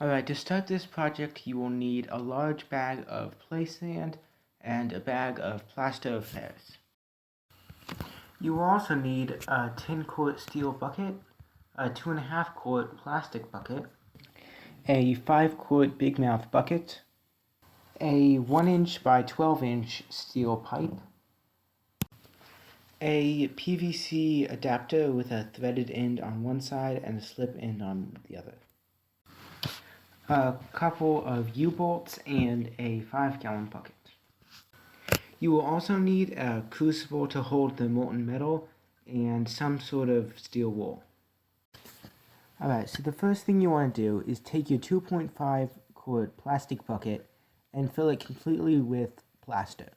Alright, to start this project you will need a large bag of play sand and a bag of plaster of Paris. You will also need a 10-quart steel bucket, a 2.5-quart plastic bucket, a 5-quart big mouth bucket, a 1-inch by 12-inch steel pipe, a PVC adapter with a threaded end on one side and a slip end on the other, a couple of U-bolts, and a 5-gallon bucket. You will also need a crucible to hold the molten metal and some sort of steel wool. Alright, so the first thing you want to do is take your 2.5-quart plastic bucket and fill it completely with plaster.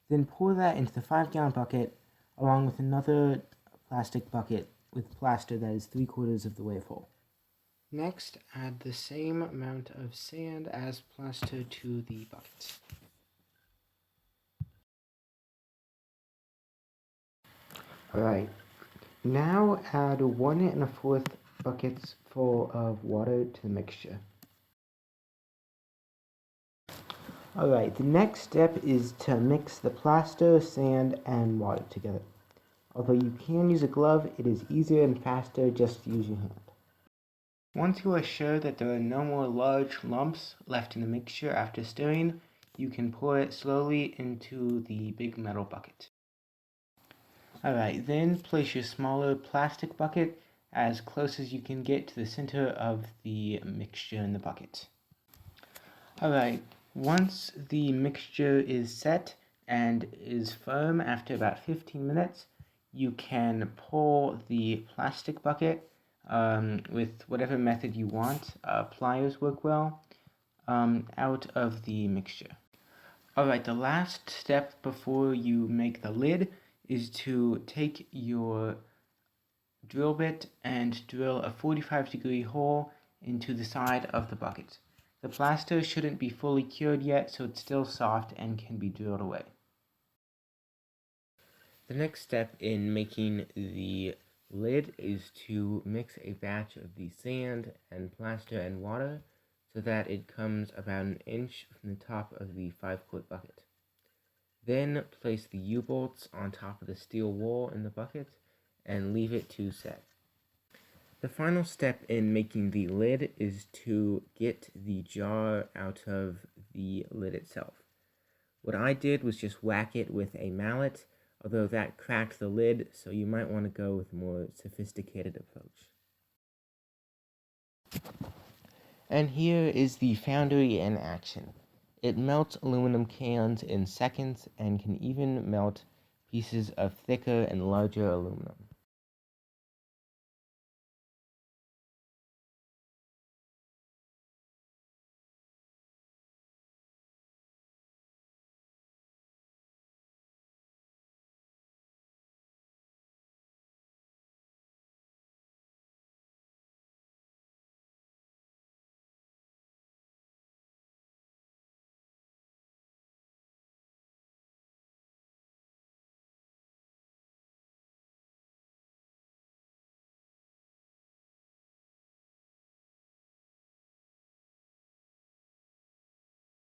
Then pour that into the 5-gallon bucket along with another plastic bucket with plaster that is 3/4 of the way full. Next, add the same amount of sand as plaster to the bucket. Alright, now add 1 1/4 buckets full of water to the mixture. Alright, the next step is to mix the plaster, sand, and water together. Although you can use a glove, it is easier and faster just to use your hand. Once you are sure that there are no more large lumps left in the mixture after stirring, you can pour it slowly into the big metal bucket. Alright, then place your smaller plastic bucket as close as you can get to the center of the mixture in the bucket. Alright, once the mixture is set and is firm after about 15 minutes, you can pull the plastic bucket with whatever method you want, pliers work well, out of the mixture. Alright, the last step before you make the lid is to take your drill bit and drill a 45-degree hole into the side of the bucket. The plaster shouldn't be fully cured yet, so it's still soft and can be drilled away. The next step in making the lid is to mix a batch of the sand and plaster and water so that it comes about 1 inch from the top of the 5-quart bucket. Then place the U-bolts on top of the steel wool in the bucket and leave it to set. The final step in making the lid is to get the jar out of the lid itself. What I did was just whack it with a mallet, although that cracked the lid, so you might want to go with a more sophisticated approach. And here is the foundry in action. It melts aluminum cans in seconds and can even melt pieces of thicker and larger aluminum.